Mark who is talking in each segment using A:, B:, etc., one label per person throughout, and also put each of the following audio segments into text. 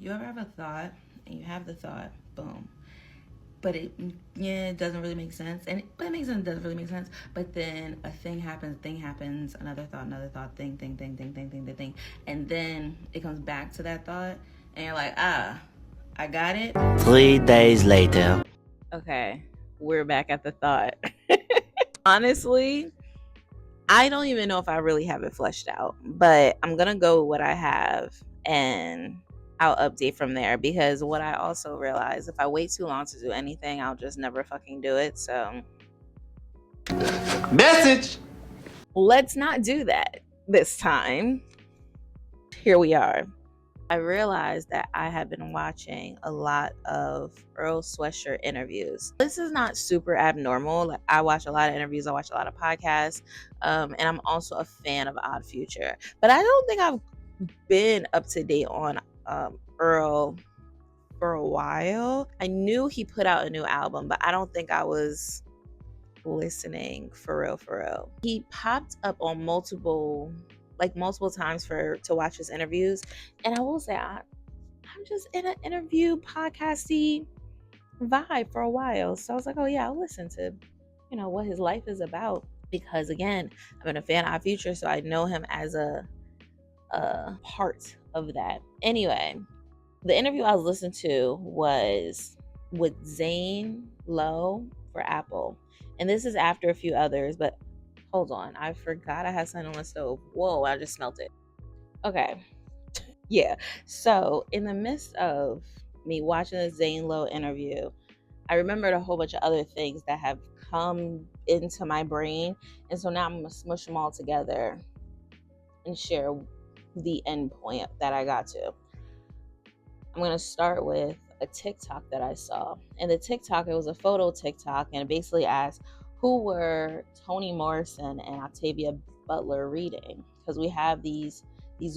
A: you ever have a thought and you have the thought, boom, but it doesn't really make sense, but it makes sense, it doesn't really make sense, but then a thing happens, another thought, thing, and then it comes back to that thought, and you're like, I got it.
B: 3 days later.
C: Okay, we're back at the thought. Honestly, I don't even know if I really have it fleshed out, but I'm gonna go with what I have and I'll update from there, because what I also realize, if I wait too long to do anything, I'll just never fucking do it. So
B: Message!
C: let's not do that this time. Here we are. I realized that I have been watching a lot of Earl Sweatshirt interviews. This is not super abnormal. Like, I watch a lot of interviews, I watch a lot of podcasts, and I'm also a fan of Odd Future. But I don't think I've been up to date on Earl for a while. I knew he put out a new album, but I don't think I was listening for real. He popped up on multiple times to watch his interviews, and I will say I'm just in an interview podcasty vibe for a while. So I was like, oh yeah, I'll listen to what his life is about, because again, I've been a fan of Odd Future, so I know him as a part of that. Anyway, the interview I was listening to was with Zane Lowe for Apple. And this is after a few others, but hold on. I forgot I had something on the stove. Whoa, I just smelt it. Okay. Yeah. So in the midst of me watching the Zane Lowe interview, I remembered a whole bunch of other things that have come into my brain. And so now I'm going to smush them all together and share the end point that I got to. I'm going to start with a TikTok that I saw. And the TikTok, it was a photo TikTok, and it basically asked, who were Toni Morrison and Octavia Butler reading? Because we have these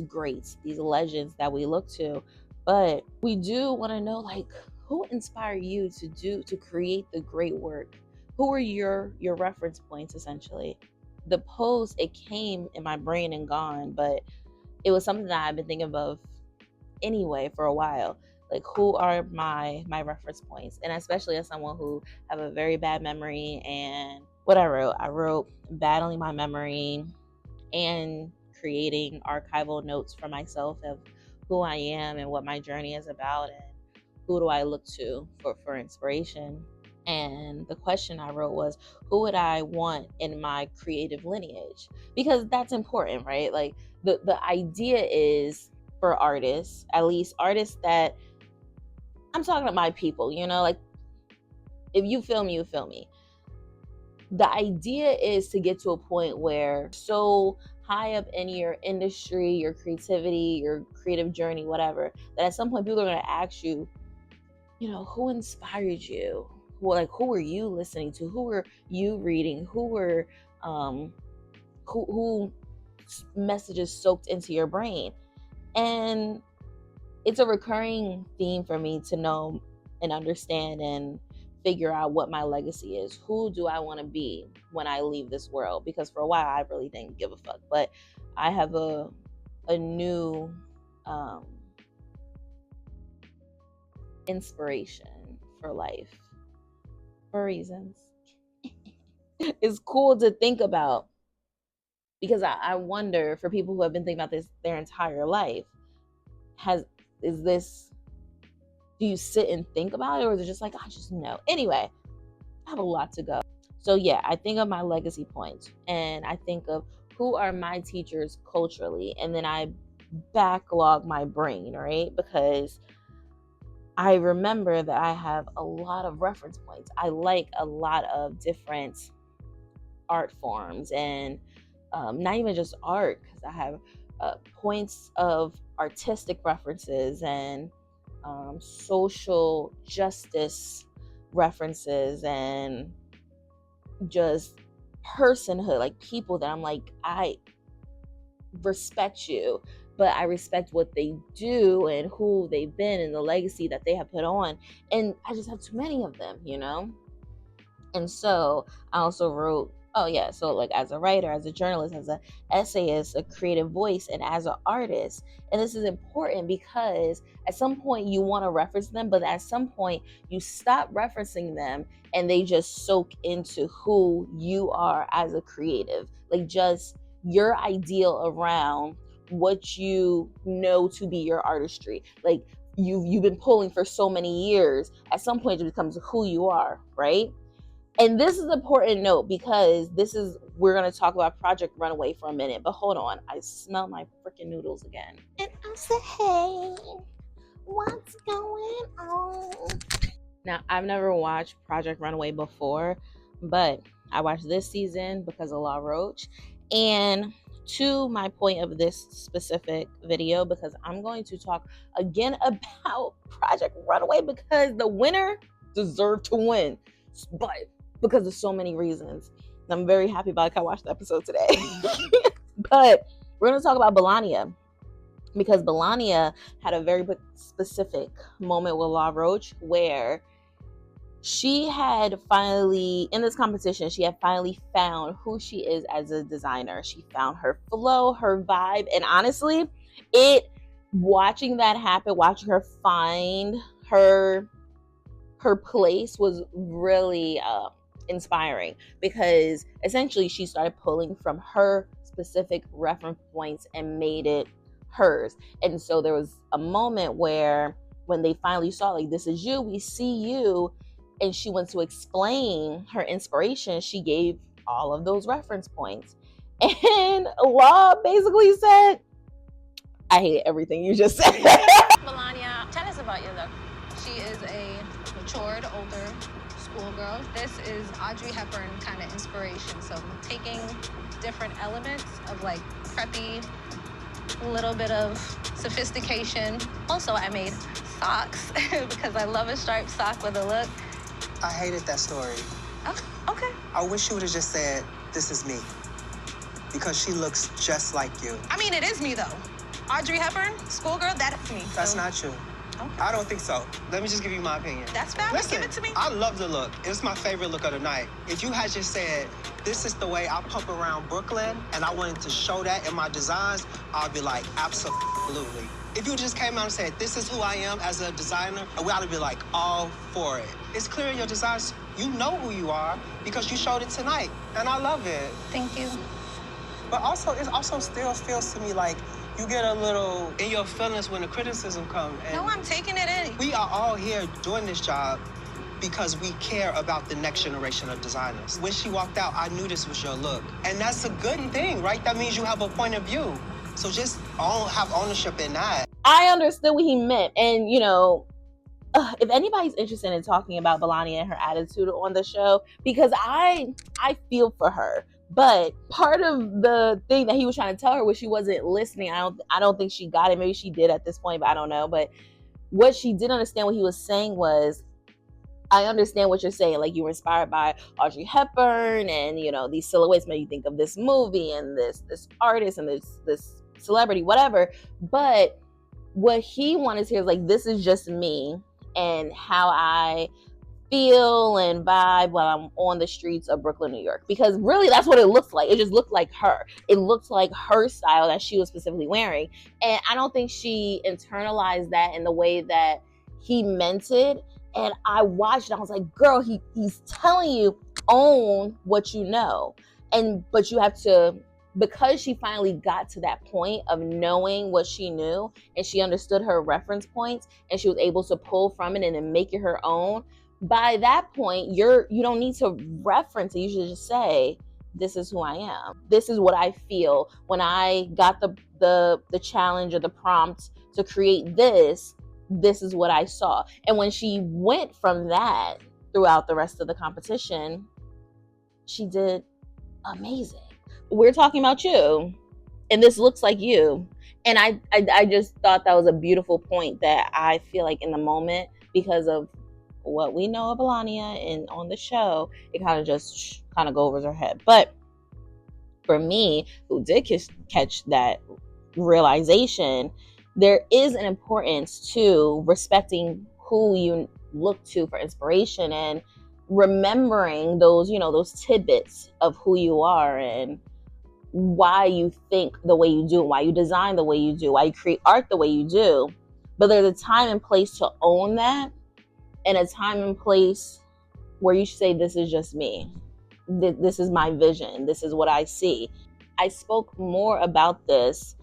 C: greats, these legends that we look to, but we do want to know, like, who inspired you to create the great work? Who were your reference points, essentially? The post, it came in my brain and gone, but it was something that I've been thinking of anyway for a while. Like, who are my reference points? And especially as someone who have a very bad memory, and what I wrote battling my memory and creating archival notes for myself of who I am and what my journey is about, and who do I look to for inspiration. And the question I wrote was, who would I want in my creative lineage? Because that's important, right? Like, the idea is, for artists, at least artists that I'm talking about, my people, like, if you feel me, you feel me. The idea is to get to a point where so high up in your industry, your creativity, your creative journey, whatever, that at some point people are going to ask you, who inspired you? Who were you listening to? Who were you reading? Who were who messages soaked into your brain? And it's a recurring theme for me to know and understand and figure out what my legacy is. Who do I want to be when I leave this world? Because for a while I really didn't give a fuck, but I have a new inspiration for life, for reasons. It's cool to think about, because I wonder, for people who have been thinking about this their entire life, do you sit and think about it, or is it just like, I just know? Anyway, I have a lot to go. So yeah, I think of my legacy points, and I think of who are my teachers culturally, and then I backlog my brain, right? Because I remember that I have a lot of reference points. I like a lot of different art forms, and not even just art, because I have points of artistic references and social justice references, and just personhood, like people that I'm like, I respect you, but I respect what they do and who they've been and the legacy that they have put on. And I just have too many of them, And so I also wrote Oh yeah, so like as a writer, as a journalist, as an essayist, a creative voice, and as an artist. And this is important because at some point you want to reference them, but at some point you stop referencing them and they just soak into who you are as a creative. Like just your ideal around what you know to be your artistry. Like you've been pulling for so many years. At some point it becomes who you are, right? And this is an important note because we're going to talk about Project Runaway for a minute. But hold on, I smell my freaking noodles again. And I said, hey, what's going on? Now, I've never watched Project Runaway before, but I watched this season because of La Roche. And to my point of this specific video, because I'm going to talk again about Project Runaway because the winner deserved to win. But because of so many reasons. I'm very happy about it. I watched the episode today. But we're going to talk about Belania because Belania had a very specific moment with La Roche where she had finally, in this competition, she had finally found who she is as a designer. She found her flow, her vibe, and honestly, watching that happen, watching her find her place was really inspiring because essentially she started pulling from her specific reference points and made it hers. And so there was a moment where when they finally saw like, this is you, we see you, and she went to explain her inspiration, she gave all of those reference points. And Law basically said, I hate everything you just said.
D: Melania, tell us about your look. She is a matured, older schoolgirl. This is Audrey Hepburn kind of inspiration. So taking different elements of like preppy, a little bit of sophistication. Also, I made socks because I love a striped sock with a look.
E: I hated that story.
D: Oh, okay.
E: I wish she would have just said, this is me. Because she looks just like you.
D: I mean, it is me though. Audrey Hepburn, schoolgirl, that's me.
E: That's
D: so.
E: not you.
D: Okay.
E: I don't think so. Let me just give you my opinion.
D: That's valid.
E: Listen,
D: Give it to me.
E: I love the look. It's my favorite look of the night. If you had just said, this is the way I pump around Brooklyn, and I wanted to show that in my designs, I'd be like, absolutely. If you just came out and said, this is who I am as a designer, we ought to be like, all for it. It's clear in your designs, you know who you are because you showed it tonight, and I love it.
D: Thank you.
E: But also, it also still feels to me like you get a little in your feelings when the criticism comes.
D: No, I'm taking it in.
E: We are all here doing this job because we care about the next generation of designers. When she walked out, I knew this was your look. And that's a good thing, right? That means you have a point of view. So just have ownership in that.
C: I understood what he meant. And, you know, if anybody's interested in talking about Belania and her attitude on the show, because I feel for her. But part of the thing that he was trying to tell her was she wasn't listening. I don't think she got it. Maybe she did at this point, but I don't know. But what she didn't understand what he was saying was, I understand what you're saying. Like, you were inspired by Audrey Hepburn and, you know, these silhouettes made you think of this movie and this artist and this celebrity, whatever. But what he wanted to hear is like, this is just me and how I feel and vibe while I'm on the streets of Brooklyn, New York. Because really that's what it looks like. It just looked like her. It looked like her style that she was specifically wearing. And I don't think she internalized that in the way that he meant it. And I watched it, I was like, girl, he's telling you, own what you know. But you have to, because she finally got to that point of knowing what she knew and she understood her reference points and she was able to pull from it and then make it her own. By that point, you don't need to reference it. You should just say, this is who I am. This is what I feel. When I got the challenge or the prompt to create this is what I saw. And when she went from that throughout the rest of the competition, she did amazing. We're talking about you, and this looks like you. And I just thought that was a beautiful point that I feel like in the moment, because of what we know of Melania and on the show, it kind of just go over her head. But for me, who did catch that realization, there is an importance to respecting who you look to for inspiration. And remembering those, those tidbits of who you are and why you think the way you do, why you design the way you do, why you create art the way you do. But there's a time and place to own that, and a time and place where you say, this is just me. This is my vision. This is what I see. I spoke more about this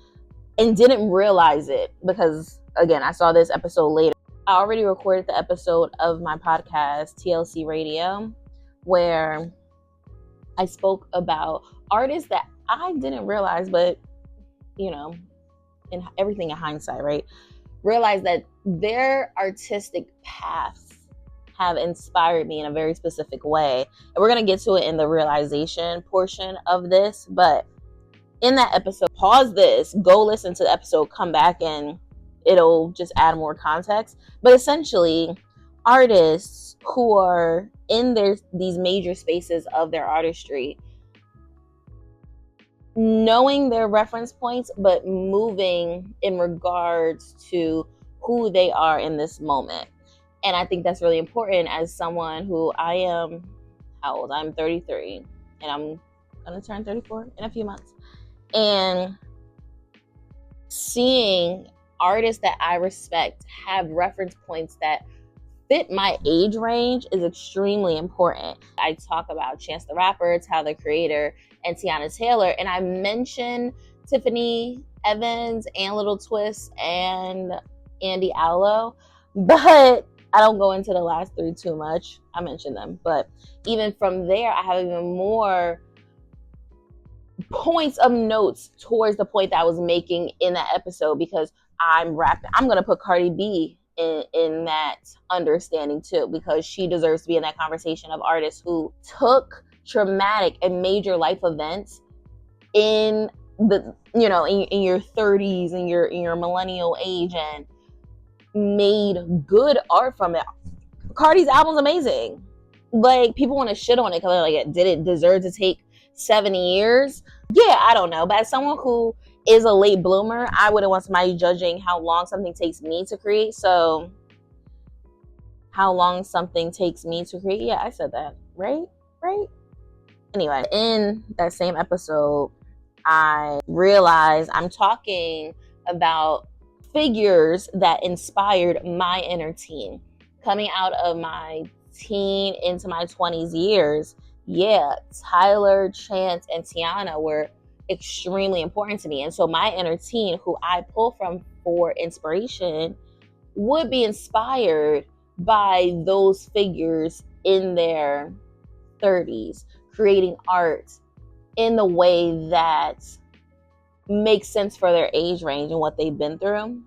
C: and didn't realize it because, again, I saw this episode later. I already recorded the episode of my podcast, TLC Radio, where I spoke about artists that I didn't realize, but, in everything in hindsight, right? Realize that their artistic paths have inspired me in a very specific way. And we're going to get to it in the realization portion of this. But in that episode, pause this, go listen to the episode, come back, and it'll just add more context. But essentially, artists who are in these major spaces of their artistry, knowing their reference points, but moving in regards to who they are in this moment. And I think that's really important as someone who I am, how old? I'm 33, and I'm going to turn 34 in a few months. And seeing artists that I respect have reference points that fit my age range is extremely important. I talk about Chance the Rapper, Tyler the Creator, and Tiana Taylor, and I mentioned Tiffany Evans and Little Twist and Andy Allo, but I don't go into the last three too much. I mentioned them, but even from there, I have even more points of notes towards the point that I was making in that episode, because I'm rapping. I'm going to put Cardi B in that understanding too, because she deserves to be in that conversation of artists who took traumatic and major life events in the, in your 30s and your millennial age and made good art from it. Cardi's album's amazing. Like, people want to shit on it because they're like, did it deserve to take 7 years? Yeah, I don't know. But as someone who is a late bloomer, I wouldn't want somebody judging how long something takes me to create. So, how long something takes me to create? Yeah, I said that. Right? Anyway, in that same episode, I realized I'm talking about figures that inspired my inner teen. Coming out of my teen into my 20s years, yeah, Tyler, Chance, and Tiana were extremely important to me. And so my inner teen, who I pull from for inspiration, would be inspired by those figures in their 30s, creating art in the way that makes sense for their age range and what they've been through.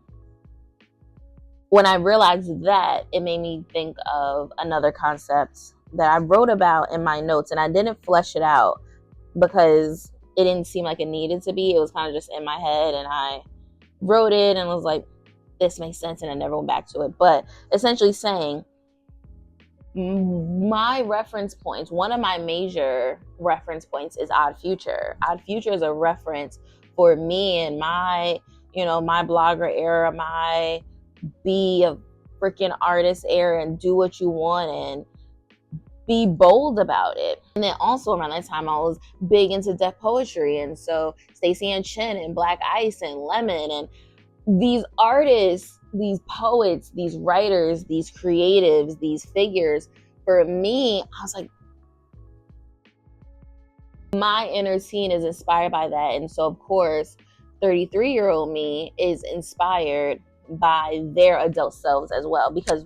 C: When I realized that, it made me think of another concept that I wrote about in my notes, and I didn't flesh it out because it didn't seem like it needed to be. It was kind of just in my head, and I wrote it and was like, this makes sense, and I never went back to it. But essentially saying, my reference points, one of my major reference points is Odd Future. Odd Future is a reference for me and my, my blogger era, my be a freaking artist era and do what you want and be bold about it. And then also around that time, I was big into deaf poetry. And so Stacey and Chin and Black Ice and Lemon and these artists, these poets, these writers, these creatives, these figures, for me, I was like, my inner teen is inspired by that. And so, of course, 33-year-old me is inspired by their adult selves as well, because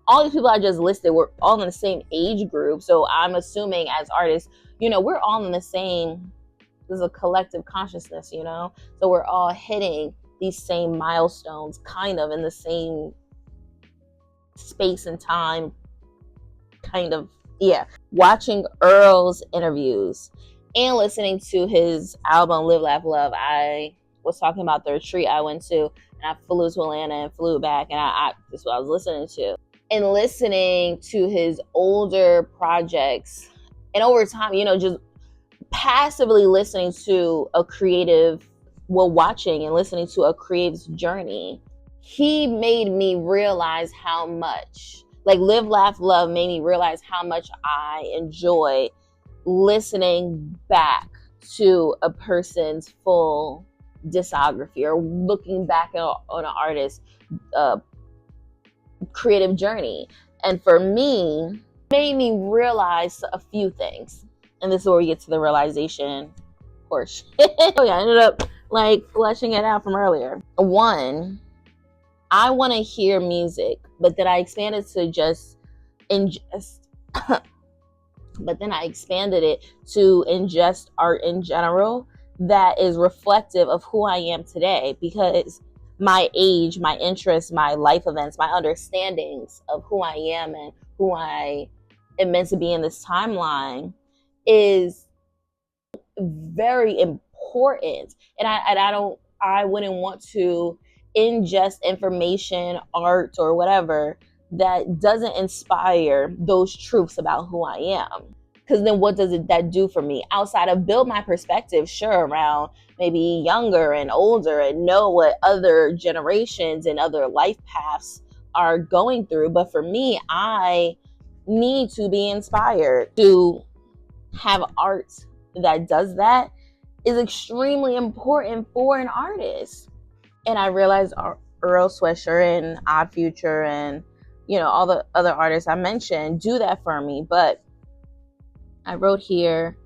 C: all these people I just listed were all in the same age group. So I'm assuming as artists, we're all in the same, there's a collective consciousness, so we're all hitting these same milestones kind of in the same space and time, kind of. Yeah. Watching Earl's interviews and listening to his album Live Laugh Love, I was talking about the retreat I went to, and I flew to Atlanta and flew back, and that's what I was listening to. And listening to his older projects, and over time, just passively listening to a creative, watching and listening to a creative's journey, he made me realize how much Like Live, Laugh, Love made me realize how much I enjoy listening back to a person's full discography, or looking back on an artist's creative journey. And for me, it made me realize a few things. And this is where we get to the realization portion. Oh yeah, I ended up like fleshing it out from earlier. One, I want to hear music, but then I expanded to just ingest. But then I expanded it to ingest art in general that is reflective of who I am today, because my age, my interests, my life events, my understandings of who I am and who I am meant to be in this timeline is very important. And I wouldn't want to ingest information, art, or whatever that doesn't inspire those truths about who I am. Because then what does that do for me? Outside of build my perspective, sure, around maybe younger and older, and know what other generations and other life paths are going through. But for me, I need to be inspired. To have art that does that is extremely important for an artist. And I realized Earl Sweatshirt and Odd Future and, you know, all the other artists I mentioned do that for me. But I wrote here,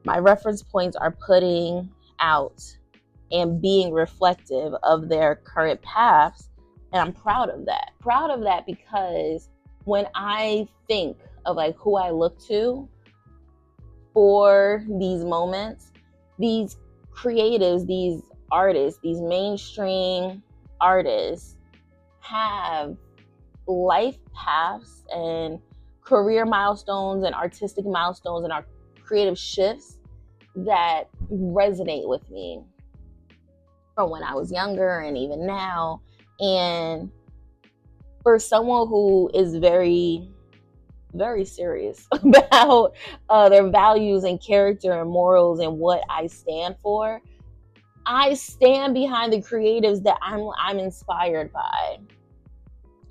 C: my reference points are putting out and being reflective of their current paths. And I'm proud of that. Proud of that because when I think of like who I look to for these moments, these creatives, these artists, these mainstream artists have life paths and career milestones and artistic milestones and our creative shifts that resonate with me from when I was younger and even now. And for someone who is very, very serious about their values and character and morals and what I stand for, I stand behind the creatives that I'm inspired by.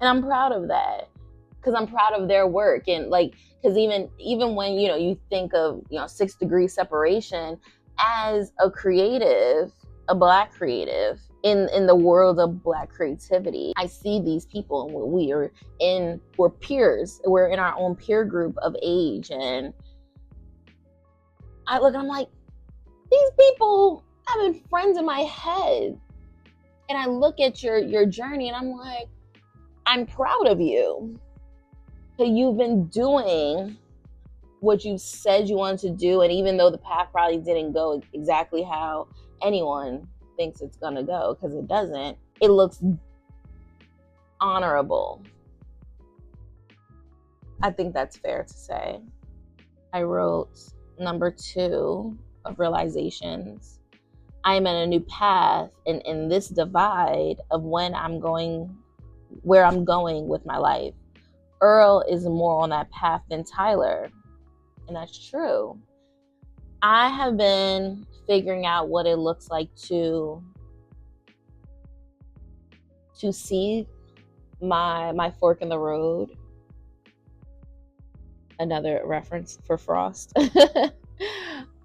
C: And I'm proud of that, because I'm proud of their work. And like, because even when, you know, you think of, you know, 6 Degrees Separation, as a creative, a Black creative in the world of Black creativity, I see these people and we're peers, we're in our own peer group of age, and I'm like, these people have been friends in my head. And I look at your journey and I'm like, I'm proud of you. So you've been doing what you said you wanted to do. And even though the path probably didn't go exactly how anyone thinks it's going to go, because it doesn't, it looks honorable. I think that's fair to say. I wrote number 2 of realizations. I am in a new path, and in this divide of where I'm going with my life. Earl is more on that path than Tyler. And that's true. I have been figuring out what it looks like to see my fork in the road. Another reference for Frost.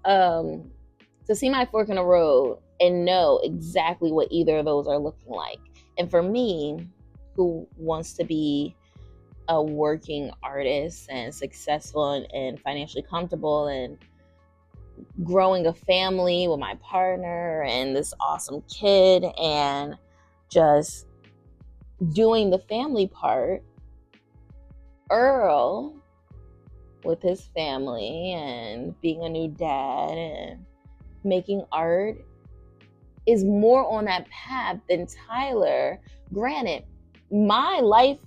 C: To see my fork in the road and know exactly what either of those are looking like. And for me, who wants to be a working artist and successful and financially comfortable and growing a family with my partner and this awesome kid and just doing the family part, Earl with his family and being a new dad and making art is more on that path than Tyler. Granted, my life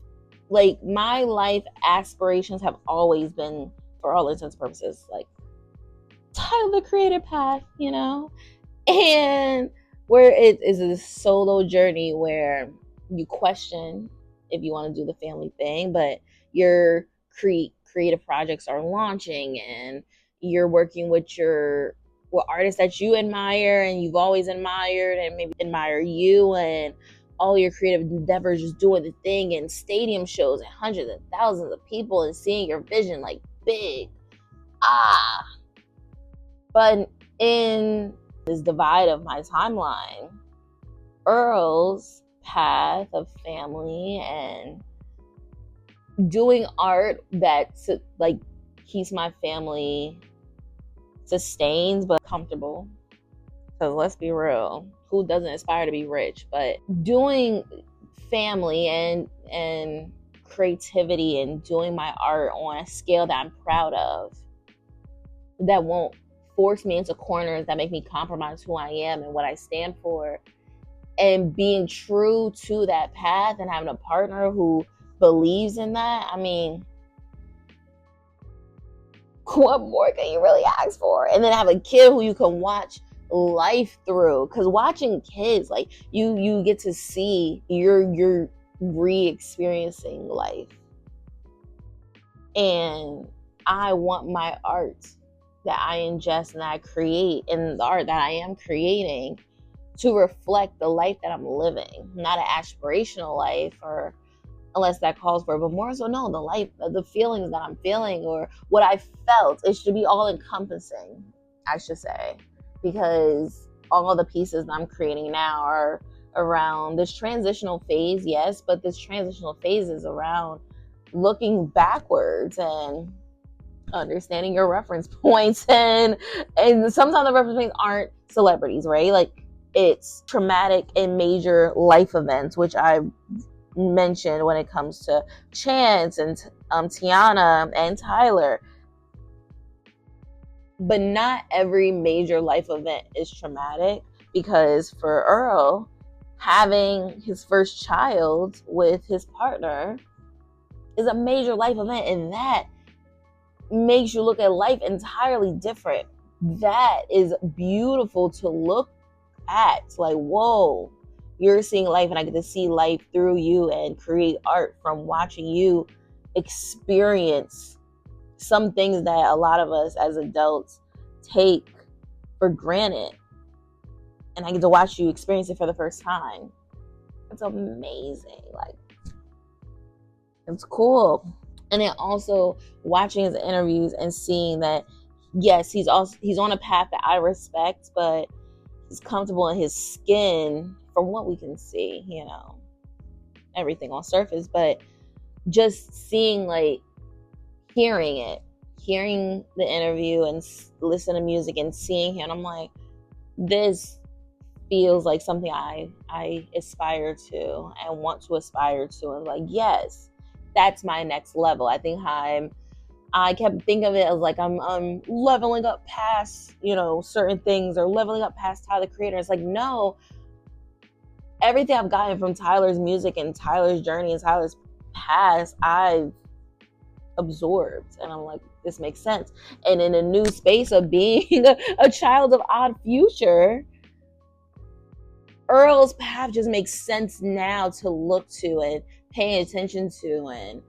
C: aspirations have always been, for all intents and purposes, like Tyler the creative path, you know? And where it is a solo journey where you question if you want to do the family thing, but your creative projects are launching and you're working with artists that you admire and you've always admired and maybe admire you, and all your creative endeavors, just doing the thing in stadium shows and hundreds of thousands of people and seeing your vision like big. But in this divide of my timeline, Earl's path of family and doing art that like keeps my family sustained but comfortable. Because let's be real, who doesn't aspire to be rich? But doing family and creativity and doing my art on a scale that I'm proud of, that won't force me into corners that make me compromise who I am and what I stand for, and being true to that path and having a partner who believes in that. I mean, what more can you really ask for? And then have a kid who you can watch life through, because watching kids, like you get to see you're re-experiencing life. And I want my art that I ingest and that I create, and the art that I am creating, to reflect the life that I'm living, not an aspirational life, or unless that calls for it, but more so, no, the life, the feelings that I'm feeling or what I felt. It should be all encompassing, I should say, because all the pieces that I'm creating now are around this transitional phase, yes, but this transitional phase is around looking backwards and understanding your reference points, and sometimes the reference points aren't celebrities, right? Like, it's traumatic and major life events, which I mentioned when it comes to Chance and Tiana and Tyler. But not every major life event is traumatic, because for Earl, having his first child with his partner is a major life event, and that makes you look at life entirely different. That is beautiful to look at. Like, whoa, you're seeing life, and I get to see life through you and create art from watching you experience some things that a lot of us as adults take for granted. And I get to watch you experience it for the first time. It's amazing. Like, it's cool. And then also watching his interviews and seeing that, yes, he's on a path that I respect, but he's comfortable in his skin from what we can see, you know, everything on surface. But just seeing, like, hearing the interview and listen to music and seeing him, I'm like, this feels like something I aspire to and want to aspire to. And like, yes, that's my next level. I think I kept thinking of it as like I'm leveling up past, you know, certain things, or leveling up past Tyler, the Creator. It's like, no, everything I've gotten from Tyler's music and Tyler's journey and Tyler's past, I've absorbed, and I'm like, this makes sense. And in a new space of being a child of Odd Future, Earl's path just makes sense now to look to and pay attention to, and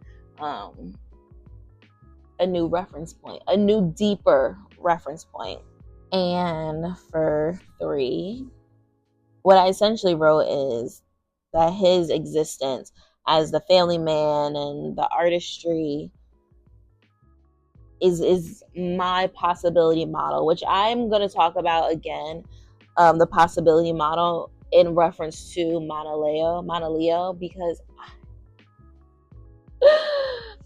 C: a new reference point, a new deeper reference point. And for 3, what I essentially wrote is that his existence as the family man and the artistry is my possibility model, which I'm going to talk about again, the possibility model in reference to Mana Leo, because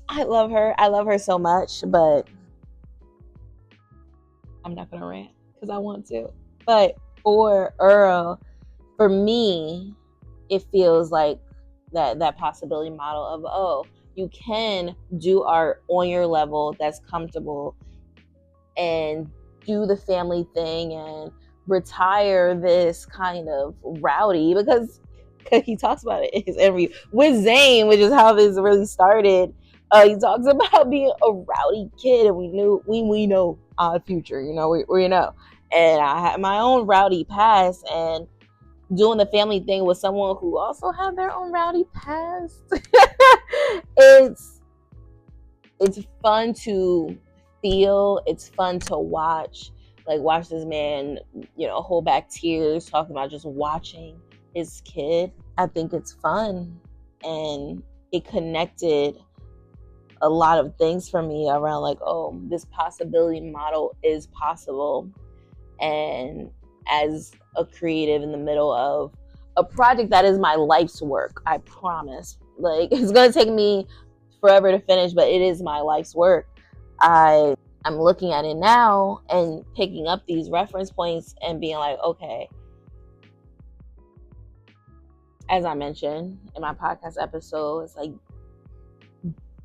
C: I love her so much. But I'm not going to rant because I want to. But for Earl, for me, it feels like that possibility model of, oh, you can do art on your level that's comfortable and do the family thing and retire this kind of rowdy, because he talks about it in his interview with Zayn, which is how this really started. He talks about being a rowdy kid, and we know Odd Future, you know, we know. And I had my own rowdy past, and doing the family thing with someone who also had their own rowdy past. It's fun to feel. It's fun to watch. Like, watch this man, you know, hold back tears talking about just watching his kid I think it's fun, and it connected a lot of things for me around like, oh, this possibility model is possible. And as a creative in the middle of a project that is my life's work, I promise. Like, it's gonna take me forever to finish, but it is my life's work. I'm looking at it now and picking up these reference points and being like, okay, as I mentioned in my podcast episode, it's like,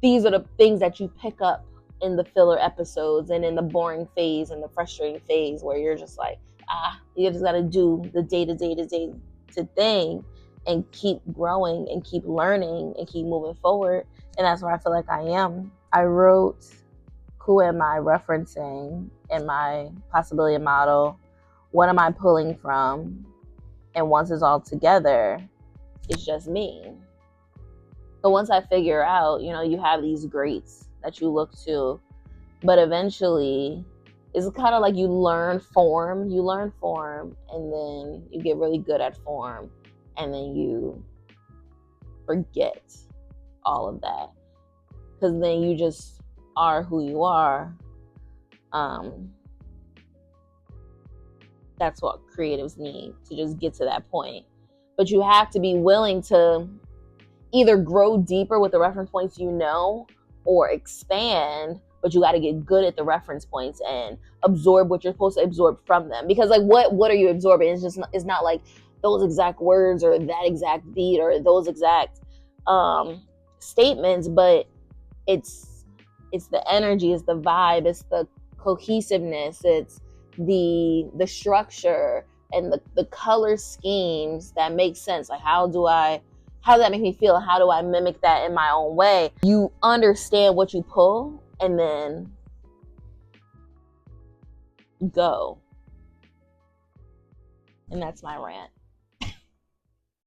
C: these are the things that you pick up in the filler episodes and in the boring phase and the frustrating phase where you're just like, you just got to do the day-to-day thing and keep growing and keep learning and keep moving forward. And that's where I feel like I am. I wrote, who am I referencing in my possibility model? What am I pulling from? And once it's all together, it's just me. So once I figure out, you have these greats that you look to, but eventually it's kind of like you learn form, and then you get really good at form, and then you forget all of that, because then you just are who you are. That's what creatives need to just get to that point. But you have to be willing to either grow deeper with the reference points or expand, but you got to get good at the reference points and absorb what you're supposed to absorb from them. Because like, what are you absorbing? It's not like those exact words or that exact beat or those exact statements, but it's the energy, it's the vibe, it's the cohesiveness, it's the structure and the color schemes that make sense. Like, how does that make me feel? How do I mimic that in my own way? You understand what you pull and then go. And that's my rant.